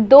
2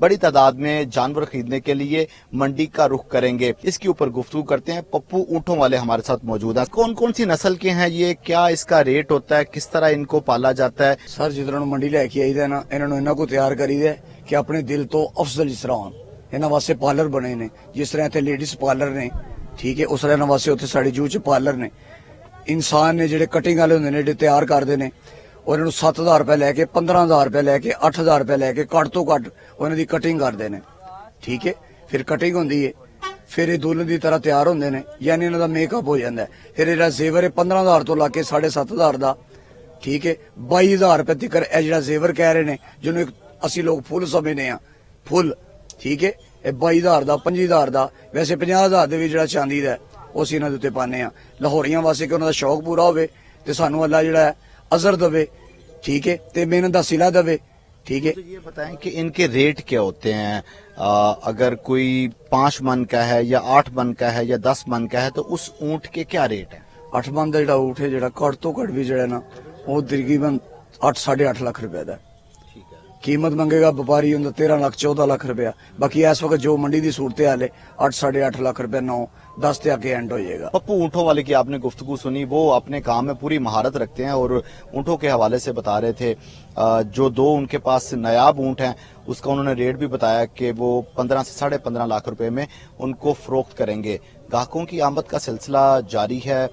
بڑی تعداد میں جانور خریدنے کے لیے منڈی کا رخ کریں گے. اس کے اوپر گفتگو کرتے ہیں. پپو اونٹوں والے ہمارے ساتھ موجود ہیں. کون کون سی نسل کے ہیں یہ, کیا اس کا ریٹ ہوتا ہے, کس طرح ان کو پالا جاتا ہے؟ سر جدھر منڈی لے کے آئی دے نا, انہوں کو تیار کری دے کہ اپنے دل تو افضل اس طرح انہوں واسطے پارلر بنے نے, جس طرح اتنے لیڈیز پارلر نے, ٹھیک ہے, اس طرح انہوں واسطے اتنے ساڑی جو پارلر نے. انسان نے جڑے کٹنگ والے ہوندے نے جڑے تیار کرتے ہیں, اور انہوں 7,000 روپے لے کے 15,000 روپے لے کے 8,000 روپے لے کے کٹ تو کٹ انہوں دی کٹنگ کرتے ہیں, ٹھیک ہے. پھر کٹنگ ہوندی ہے, پھر یہ دلہن دی طرح تیار ہوندے نے, یعنی انہوں دا میک اپ ہو جاتا ہے. پھر یہ زیور 15,000 تو لا کے 7,500 دا, ٹھیک ہے, 22,000 روپے تک یہ جڑا زیور کہہ رہے ہیں جنہوں اسی لوگ فل سمجھنے ہیں, فل, ٹھیک ہے, 22,000 دا 25,000 دا, ویسے 50,000 دے بھی جڑا چاندی دا اسی انہوں دے پانے ہیں. لاہوریاں واسطے کہ انہوں دا شوق پورا ہوئے تے سانو اللہ جڑا ہے عذر دے, ٹھیک ہے, تے محنت دا صلہ دے, ٹھیک ہے. یہ بتائیں کہ ان کے ریٹ کیا ہوتے ہیں؟ اگر کوئی 5 من کا ہے یا 8 من کا ہے یا 10 من کا ہے تو اس اونٹ کے کیا ریٹ ہے؟ 8 من دا جڑا اونٹ ہے جڑا کٹ تو کٹ بھی جڑا نا وہ تقریباً 8-8.5 لاکھ روپے دا قیمت منگے گا وپاری ہوں 13 لاکھ 14 لاکھ روپیہ. باقی اس وقت جو منڈی دی صورتحال ہے 8-8.5 لاکھ روپے 9-10 تے آگے اینڈ ہو جائے گا. پپو اونٹوں والے کی آپ نے گفتگو سنی, وہ اپنے کام میں پوری مہارت رکھتے ہیں اور اونٹوں کے حوالے سے بتا رہے تھے. جو 2 ان کے پاس نایاب اونٹ ہیں اس کا انہوں نے ریٹ بھی بتایا کہ وہ 15 سے 15.5 لاکھ روپے میں ان کو فروخت کریں گے. گاہکوں کی آمد کا سلسلہ جاری ہے.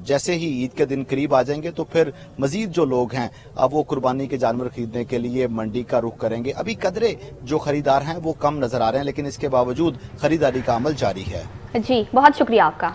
جیسے ہی عید کے دن قریب آ جائیں گے تو پھر مزید جو لوگ ہیں اب وہ قربانی کے جانور خریدنے کے لیے منڈی کا رخ کریں گے. ابھی قدرے جو خریدار ہیں وہ کم نظر آ رہے ہیں, لیکن اس کے باوجود خریداری کا عمل جاری ہے. جی بہت شکریہ آپ کا.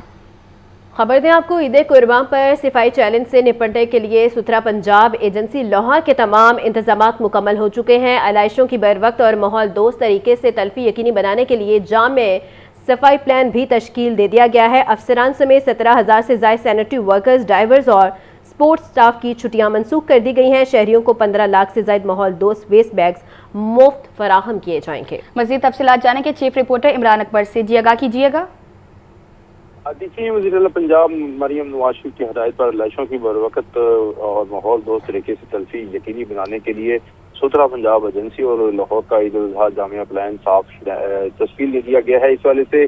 خبر دیں آپ کو, عید قربان پر صفائی چیلنج سے نپٹنے کے لیے ستھرا پنجاب ایجنسی لاہور کے تمام انتظامات مکمل ہو چکے ہیں. علائشوں کی بر وقت اور ماحول دوست طریقے سے تلفی یقینی بنانے کے لیے جام میں صفائی پلان بھی تشکیل دے دیا گیا ہے. افسران سمیت 17,000 سے زائد سینیٹری ورکرز, ڈرائیورز اور سپورٹ سٹاف کی چھٹیاں منسوخ کر دی گئی ہیں. شہریوں کو 15 لاکھ سے زائد ماحول دوست ویسٹ بیگز مفت فراہم کیے جائیں گے. مزید تفصیلات جانے کے چیف رپورٹر عمران اکبر سے. جی آگاہ کیجیے گا. دیکھیے, وزیر اعلیٰ پنجاب مریم نواز شریف کی ہدایت پر علائشوں کی بروقت اور ماحول دوست طریقے سے تلفی یقینی بنانے کے لیے ستھرا پنجاب ایجنسی اور لاہور کا عید الاضحیٰ جامعہ پلان صاف تشکیل دے دیا گیا ہے. اس والے سے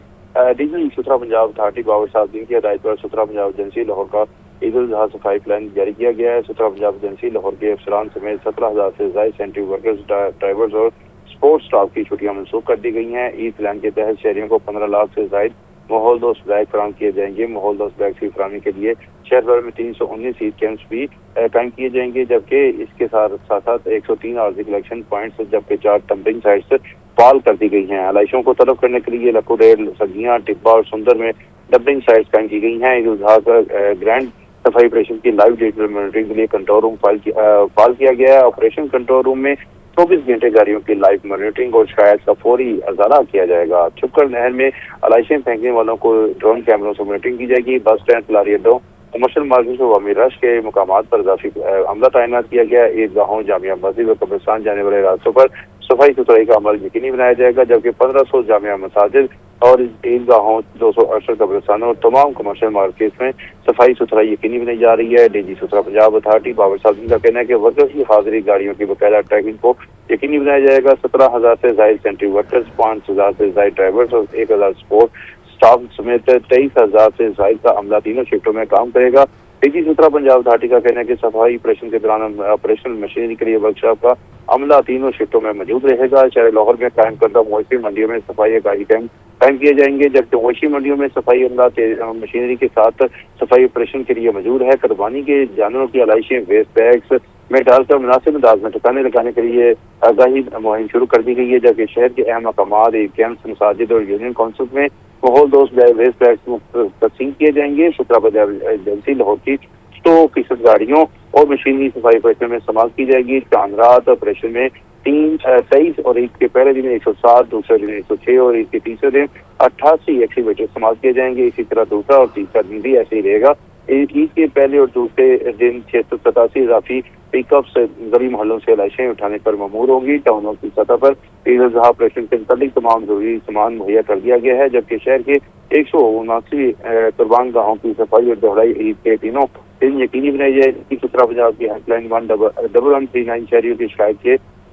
ڈیجنل ستھرا پنجاب اتھارٹی باور صاحب کی ہدایت پر ستھرا پنجاب ایجنسی لاہور کا عید الاضحیٰ صفائی پلان جاری کیا گیا ہے. ستھرا پنجاب ایجنسی لاہور کے افسران سمیت 17,000 سے زائد سینیٹری ورکرز, ڈرائیورز اور سپورٹ سٹاف کی چھٹیاں منسوخ کر دی گئی ہیں. عید پلان کے تحت شہریوں کو 15 لاکھ سے زائد ماحول دوست بیگ فراہم کیے جائیں گے. ماحول دوست بیگ کی فراہمی کے لیے شہر بھر میں 319 عید کیمپس بھی قائم کیے جائیں گے, جبکہ اس کے ساتھ 103 عارضی کلیکشن پوائنٹس جبکہ 4 ڈمپنگ سائٹس فعال کر دی گئی ہیں. علائشوں کو طلب کرنے کے لیے لکھو ڈیر, سگیاں, ٹبا اور سندر میں ڈمپنگ سائٹس قائم کی گئی ہیں. عید الاضحیٰ کا گرینڈ صفائی آپریشن کی لائیو ڈیجیٹل مانیٹرنگ کے لیے کنٹرول روم فعال کیا گیا ہے. آپریشن کنٹرول روم میں 24 گھنٹے گاڑیوں کی لائیو مانیٹرنگ اور شکایت کا فوری ازالہ کیا جائے گا. چھپکر نہر میں علائشیں پھینکنے والوں کو ڈرون کیمروں سے مانیٹرنگ کی جائے گی. بس اسٹینڈ, کلاری اڈوں, کمرشل مارکیٹ و عوامی رش کے مقامات پر اضافی عملہ تعینات کیا گیا ہے. عیدگاہوں, جامعہ مسجد و قبرستان جانے والے راستوں پر صفائی ستھرائی کا عمل یقینی بنایا جائے گا, جبکہ 1500 جامعہ مساجد اور عیدگاہوں, 268 قبرستانوں اور تمام کمرشل مارکیٹ میں صفائی ستھرائی یقینی بنائی جا رہی ہے. ڈی جی ستھرا پنجاب اتھارٹی باور صاحب کا کہنا ہے کہ ورکرز کی حاضری, گاڑیوں کی باقاعدہ ٹریکنگ کو یقینی بنایا جائے گا. 17,000 سے زائد سینیٹری ورکرز, 5,000 سے زائد ڈرائیورز اور 1,000 سپورٹ سٹاف سمیت 23,000 سے زائد کا عملہ تینوں شفٹوں میں کام کرے گا. ڈی جی ستھرا پنجاب اتھارٹی کا کہنا ہے کہ صفائی آپریشن کے دوران آپریشنل مشینری کے لیے ورکشاپ کا عملہ تینوں شفٹوں میں موجود رہے گا. شہر لاہور میں قائم کردہ مویشی منڈیوں میں صفائی آگاہی کیمپ قائم کیے جائیں گے, جبکہ مویشی منڈیوں میں صفائی عملہ مشینری کے ساتھ صفائی آپریشن کے لیے موجود ہے. قربانی کے جانوروں کی علائشیں ویسٹ بیگس میں ڈال کر مناسب انداز میں ٹھکانے لگانے کے لیے آگاہی مہم شروع کر دی گئی ہے, جبکہ شہر کے اہم مقامات, عید کیمپس, مساجد اور یونین کونسل میں ماحول دوست ویسٹ بیگس تقسیم کیے جائیں گے. ستھرا پنجاب ایجنسی لاہور کی 100% گاڑیوں اور مشینری صفائی آپریشن میں استعمال کی جائے گی. چاندرات آپریشن میں 23 اور عید کے پہلے دن 107, دوسرے دن 106 اور عید کے تیسرے دن 88 ایکسیویٹر استعمال کیے جائیں گے. اسی طرح دوسرا اور تیسرا دن بھی ایسے ہی رہے گا. عید کے پہلے اور دوسرے دن 687 اضافی پک اپس گلی محلوں سے علائشیں اٹھانے پر مامور ہوں گی. ٹاؤنوں کی سطح پر عید الاضحیٰ آپریشن کے متعلق تمام ضروری سامان مہیا کر دیا گیا ہے, جبکہ شہر کے 179 قربان گاہوں کی صفائی اور دوہرائی عید کے دن یقینی بنائی جائے گی. ستھرا پنجاب کی ہیلپ لائن 1139 شہریوں کی شکایت کے